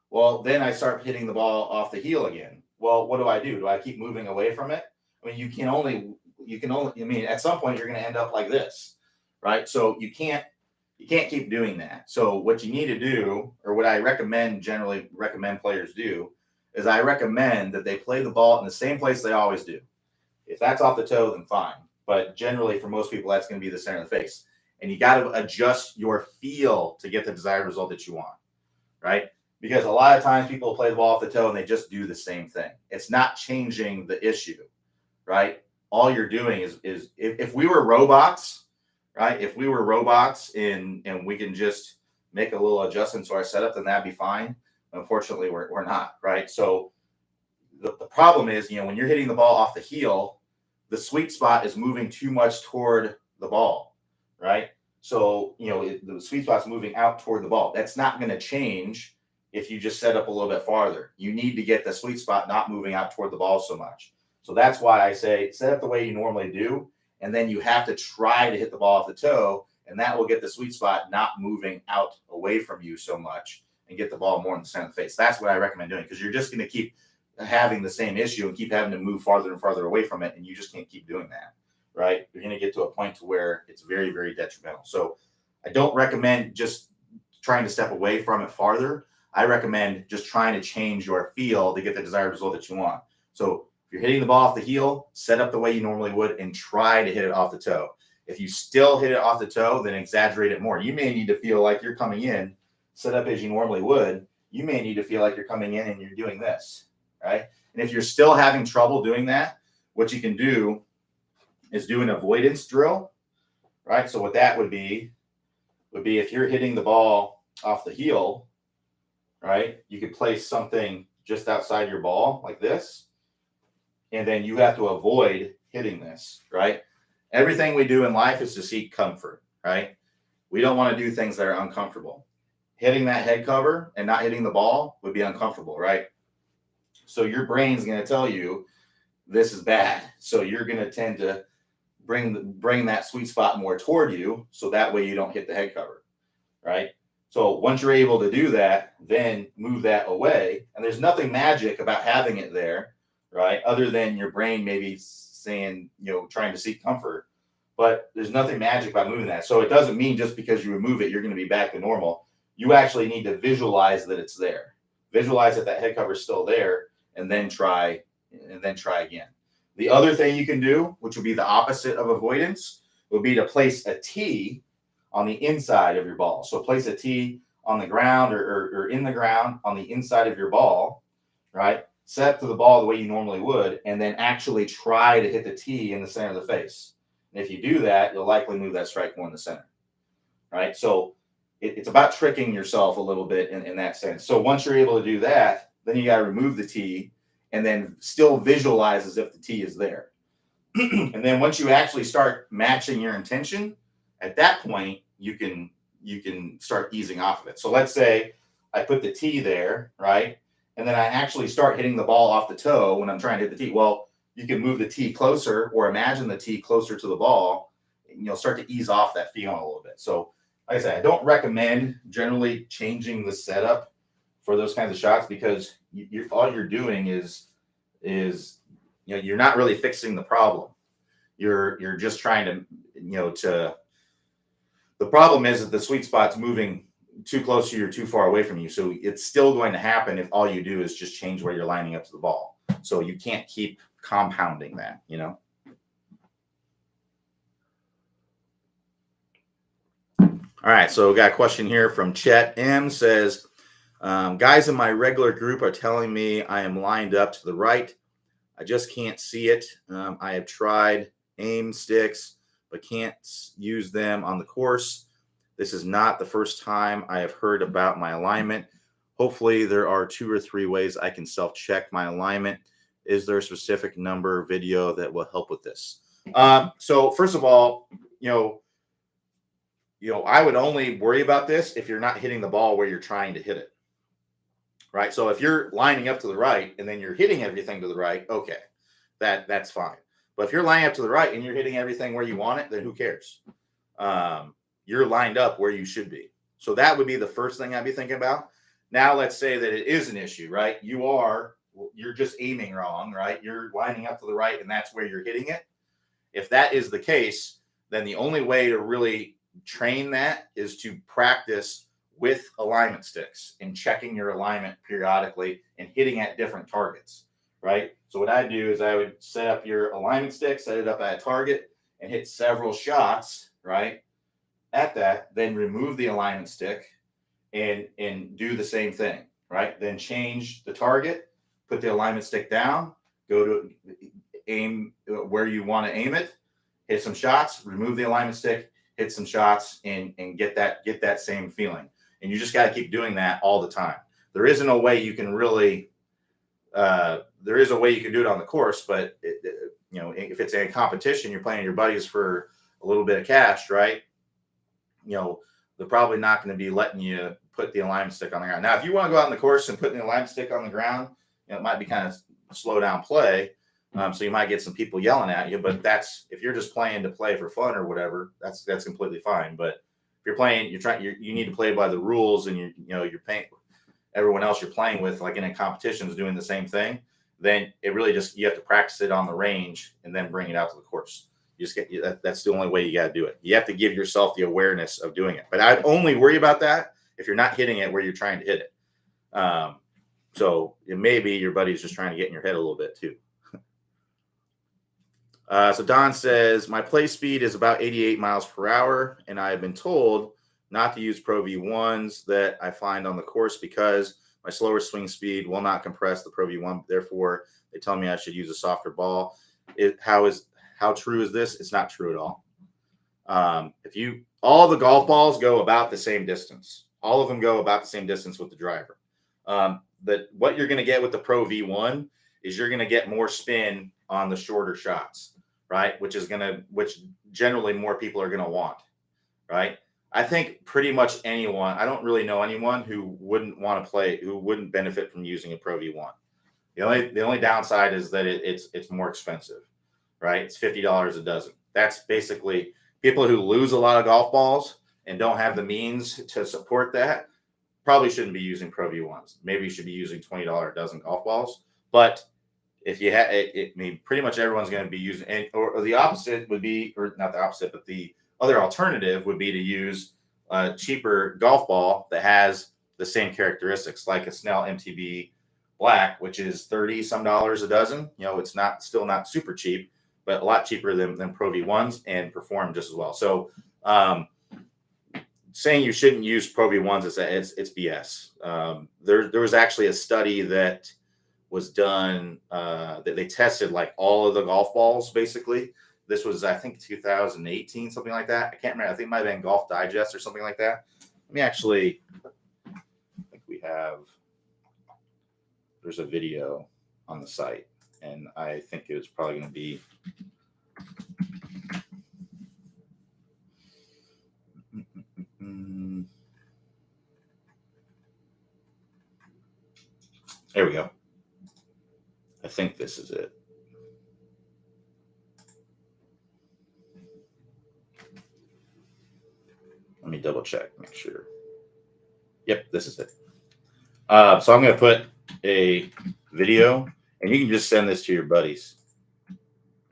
Well, then I start hitting the ball off the heel again. Well, what do? Do I keep moving away from it? I mean, you can only, I mean, at some point you're going to end up like this, right? So you can't keep doing that. So what you need to do, or what I generally recommend players do, is I recommend that they play the ball in the same place they always do. If that's off the toe, then fine. But generally, for most people, that's going to be the center of the face. And you got to adjust your feel to get the desired result that you want, right? Because a lot of times people play the ball off the toe and they just do the same thing. It's not changing the issue, right? All you're doing is if we were robots, right? If we were robots and we can just make a little adjustment to our setup, then that'd be fine. Unfortunately, we're not, right? So the problem is, when you're hitting the ball off the heel, the sweet spot is moving too much toward the ball, right? So, the sweet spot's moving out toward the ball. That's not going to change if you just set up a little bit farther. You need to get the sweet spot not moving out toward the ball so much. So that's why I say set up the way you normally do, and then you have to try to hit the ball off the toe, and that will get the sweet spot not moving out away from you so much and get the ball more in the center of the face. That's what I recommend doing, because you're just going to keep having the same issue and keep having to move farther and farther away from it, and you just can't keep doing that, right? You're going to get to a point to where it's very, very detrimental. So I don't recommend just trying to step away from it farther. I recommend just trying to change your feel to get the desired result that you want. So if you're hitting the ball off the heel, set up the way you normally would and try to hit it off the toe. If you still hit it off the toe, then exaggerate it more. You may need to feel like you're coming in, set up as you normally would. You may need to feel like you're coming in and you're doing this, right? And if you're still having trouble doing that, what you can do is do an avoidance drill, right? So what that would be if you're hitting the ball off the heel, right? You could place something just outside your ball like this, and then you have to avoid hitting this, right? Everything we do in life is to seek comfort, right? We don't want to do things that are uncomfortable. Hitting that head cover and not hitting the ball would be uncomfortable, right? So your brain's going to tell you this is bad. So you're going to tend to bring that sweet spot more toward you, so that way you don't hit the head cover, right? So once you're able to do that, then move that away. And there's nothing magic about having it there, right? Other than your brain maybe saying, trying to seek comfort. But there's nothing magic about moving that. So it doesn't mean just because you remove it, you're going to be back to normal. You actually need to visualize that it's there. Visualize that head cover is still there, and then try again. The other thing you can do, which would be the opposite of avoidance, would be to place a tee on the inside of your ball. So place a tee on the ground or in the ground on the inside of your ball, right? Set up to the ball the way you normally would, and then actually try to hit the tee in the center of the face. And if you do that, you'll likely move that strike more in the center, right? So it's about tricking yourself a little bit in that sense. So once you're able to do that, then you got to remove the tee and then still visualize as if the tee is there. And then once you actually start matching your intention, at that point, you can start easing off of it. So let's say I put the tee there, right? And then I actually start hitting the ball off the toe when I'm trying to hit the tee. Well, you can move the tee closer or imagine the tee closer to the ball, and you'll start to ease off that feeling a little bit. So like I said, I don't recommend generally changing the setup for those kinds of shots, because all you're doing is you're not really fixing the problem. You're just trying to the problem is that the sweet spot's moving too close to you or too far away from you. So it's still going to happen if all you do is just change where you're lining up to the ball. So you can't keep compounding that, All right, so we got a question here from Chet M. Says, guys in my regular group are telling me I am lined up to the right. I just can't see it. I have tried aim sticks, but can't use them on the course. This is not the first time I have heard about my alignment. Hopefully there are 2 or 3 ways I can self-check my alignment. Is there a specific number video that will help with this? So first of all, I would only worry about this if you're not hitting the ball where you're trying to hit it, right? So if you're lining up to the right and then you're hitting everything to the right, okay, that's fine. But if you're lining up to the right and you're hitting everything where you want it, then who cares? You're lined up where you should be. So that would be the first thing I'd be thinking about. Now let's say that it is an issue, right? You're just aiming wrong, right? You're lining up to the right and that's where you're hitting it. If that is the case, then the only way to really train that is to practice with alignment sticks and checking your alignment periodically and hitting at different targets, right? So what I do is I would set up your alignment stick, set it up at a target, and hit several shots, right, at that, then remove the alignment stick and do the same thing, right? Then change the target, put the alignment stick down, go to aim where you want to aim it, hit some shots, remove the alignment stick, hit some shots, and get that same feeling. and you just got to keep doing that all the time. There isn't a way you can really. There is a way you can do it on the course, but if it's a competition, you're playing your buddies for a little bit of cash, right? They're probably not going to be letting you put the alignment stick on the ground. Now, if you want to go out on the course and put the alignment stick on the ground, it might be kind of slow down play. So you might get some people yelling at you, but if you're just playing to play for fun or whatever, that's completely fine. But if you're playing, you need to play by the rules, and you're paying everyone else you're playing with, like in a competition, is doing the same thing. Then it really you have to practice it on the range and then bring it out to the course. That's the only way you got to do it. You have to give yourself the awareness of doing it. But I'd only worry about that if you're not hitting it where you're trying to hit it. So it may be your buddy's just trying to get in your head a little bit too. So Don says, my play speed is about 88 miles per hour, and I have been told not to use Pro V1s that I find on the course because my slower swing speed will not compress the Pro V1. Therefore, they tell me I should use a softer ball. How true is this? It's not true at all. All the golf balls go about the same distance. All of them go about the same distance with the driver. But what you're going to get with the Pro V1 is you're going to get more spin on the shorter shots, right? Which generally more people are going to want, right? I think pretty much anyone, I don't really know anyone who wouldn't want to play, who wouldn't benefit from using a Pro V1. The only downside is that it's more expensive, right? It's $50 a dozen. That's basically people who lose a lot of golf balls and don't have the means to support that probably shouldn't be using Pro V1s. Maybe you should be using $20 a dozen golf balls. But if you have, pretty much everyone's going to be using, or the opposite would be, or not the opposite, but the other alternative would be to use a cheaper golf ball that has the same characteristics, like a Snell MTB Black, which is $30 some a dozen. It's still not super cheap, but a lot cheaper than Pro V1s and perform just as well. So saying you shouldn't use Pro V1s it's BS. There was actually a study that was done that they tested like all of the golf balls basically. This was, I think, 2018, something like that. I can't remember. I think it might have been Golf Digest or something like that. Let me actually, I think there's a video on the site, and I think it was probably going to be. There we go. I think this is it. Let me double check, make sure. Yep, this is it. So I'm going to put a video, and you can just send this to your buddies.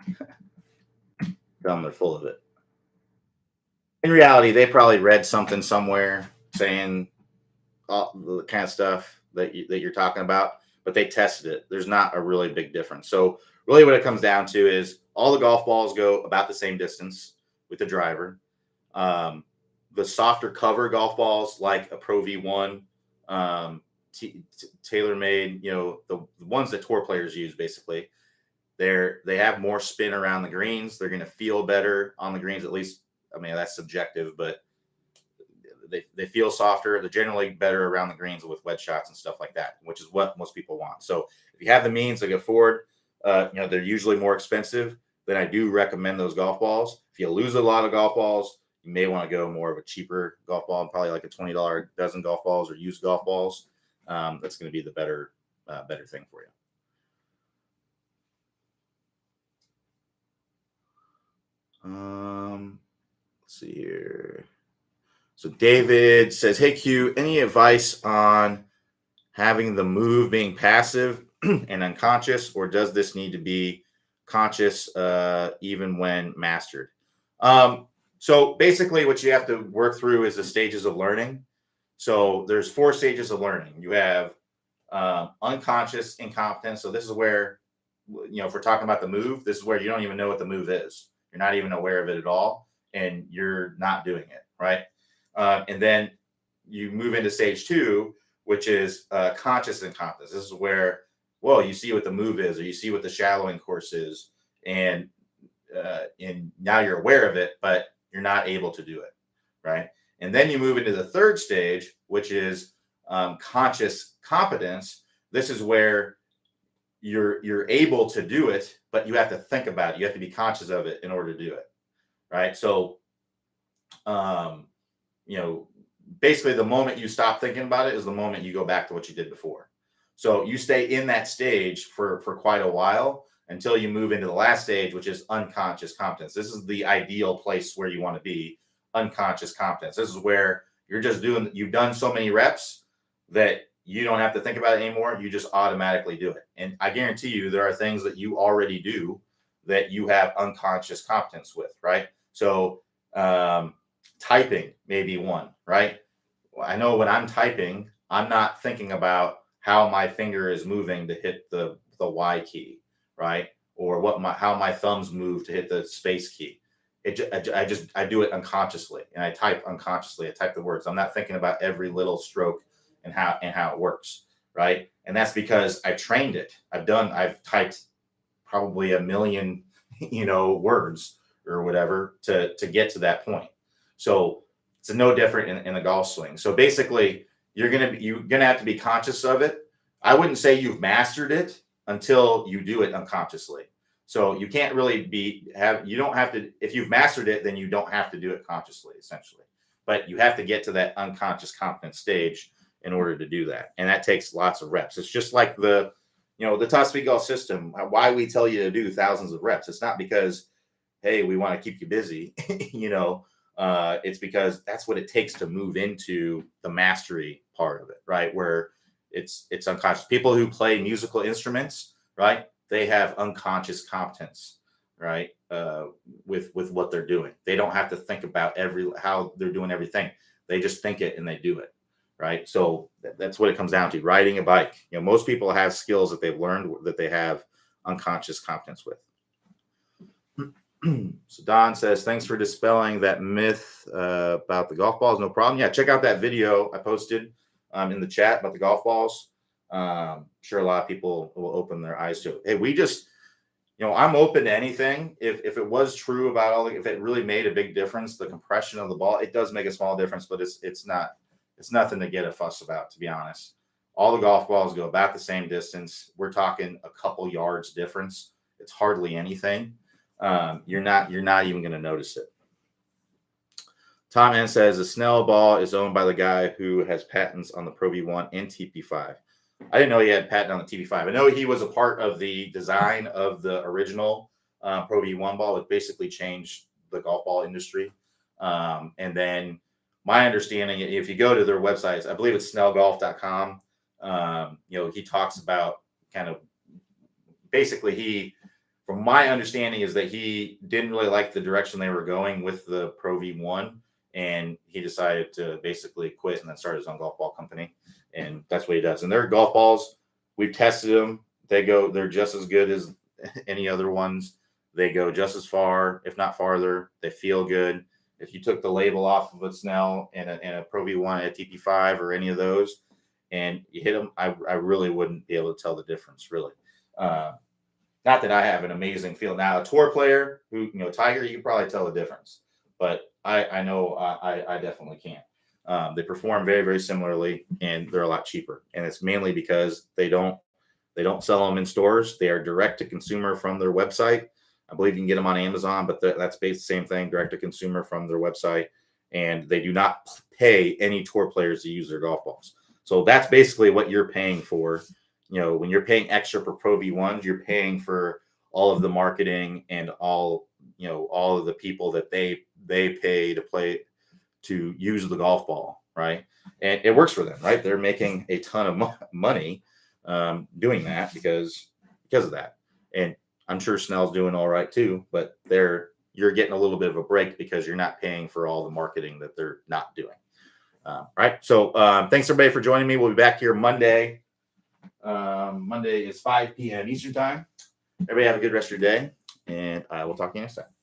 Tell them they're full of it. In reality, they probably read something somewhere saying all the kind of stuff that you're talking about, but they tested it. There's not a really big difference. So really what it comes down to is all the golf balls go about the same distance with the driver. The softer cover golf balls like a Pro V1, tailor-made, the ones that tour players use basically, they have more spin around the greens. They're going to feel better on the greens, at least. I mean, that's subjective, but they feel softer. They're generally better around the greens with wedge shots and stuff like that, which is what most people want. So if you have the means to afford, they're usually more expensive. Then I do recommend those golf balls. If you lose a lot of golf balls, you may want to go more of a cheaper golf ball, probably like a $20 dozen golf balls or used golf balls. That's going to be the better thing for you. Let's see here. So David says, hey, Q, any advice on having the move being passive and unconscious, or does this need to be conscious even when mastered? So basically what you have to work through is the stages of learning. So there's 4 stages of learning. You have unconscious incompetence. So this is where, if we're talking about the move, this is where you don't even know what the move is. You're not even aware of it at all, and you're not doing it, right? And then you move into stage 2, which is conscious incompetence. This is where, you see what the move is, or you see what the shallowing course is, and now you're aware of it, but you're not able to do it, right? And then you move into the 3rd stage, which is conscious competence. This is where you're able to do it, but you have to think about it. You have to be conscious of it in order to do it, right? So, basically the moment you stop thinking about it is the moment you go back to what you did before. So you stay in that stage for quite a while until you move into the last stage, which is unconscious competence. This is the ideal place where you want to be, unconscious competence. This is where you've done so many reps that you don't have to think about it anymore. You just automatically do it. And I guarantee you there are things that you already do that you have unconscious competence with, right? So typing may be one, right? I know when I'm typing, I'm not thinking about how my finger is moving to hit the Y key, right? Or how my thumbs move to hit the space key. I do it unconsciously, and I type unconsciously. I type the words. I'm not thinking about every little stroke and how it works, right? And that's because I trained it. I've typed probably 1 million, words or whatever to get to that point. So it's no different in the golf swing. So basically, you're gonna have to be conscious of it. I wouldn't say you've mastered it until you do it unconsciously. So you can't really you don't have to, if you've mastered it, then you don't have to do it consciously, essentially. But you have to get to that unconscious competence stage in order to do that. And that takes lots of reps. It's just like the top speed golf system, why we tell you to do thousands of reps. It's not because, hey, we want to keep you busy, it's because that's what it takes to move into the mastery part of it, right? Where it's unconscious. People who play musical instruments, right? They have unconscious competence, right? With what they're doing. They don't have to think about how they're doing everything. They just think it and they do it, right? So that's what it comes down to. Riding a bike. Most people have skills that they've learned that they have unconscious competence with. So Don says, thanks for dispelling that myth about the golf balls. No problem. Yeah, check out that video I posted in the chat about the golf balls. Sure, a lot of people will open their eyes to it. Hey, we just, I'm open to anything. If it was true about if it really made a big difference, the compression of the ball, it does make a small difference, but it's nothing to get a fuss about, to be honest. All the golf balls go about the same distance. We're talking a couple yards difference. It's hardly anything. You're not even going to notice it. Tom N says the Snell ball is owned by the guy who has patents on the Pro V1 and TP5. I didn't know he had patent on the TP5. I know he was a part of the design of the original Pro V1 ball, which basically changed the golf ball industry. And then my understanding, if you go to their websites, I believe it's snellgolf.com. He talks about kind of basically from my understanding is that he didn't really like the direction they were going with the Pro V1, and he decided to basically quit and then start his own golf ball company. And that's what he does. And their golf balls, we've tested them. They're just as good as any other ones. They go just as far, if not farther. They feel good. If you took the label off of a Snell and a Pro V1, a TP5, or any of those, and you hit them, I really wouldn't be able to tell the difference, really. Not that I have an amazing feel. Now, a tour player who, Tiger, you can probably tell the difference. But I know I definitely can't. They perform very, very similarly, and they're a lot cheaper. And it's mainly because they don't sell them in stores. They are direct to consumer from their website. I believe you can get them on Amazon, but that's based the same thing, direct to consumer from their website. And they do not pay any tour players to use their golf balls. So that's basically what you're paying for. When you're paying extra for Pro V1s, you're paying for all of the marketing and all of the people that they pay to use the golf ball, right? And it works for them, right? They're making a ton of money doing that because of that. And I'm sure Snell's doing all right too, but you're getting a little bit of a break because you're not paying for all the marketing that they're not doing. Right. So thanks everybody for joining me. We'll be back here Monday. Monday is 5 p.m. Eastern time. Everybody have a good rest of your day, and I will talk to you next time.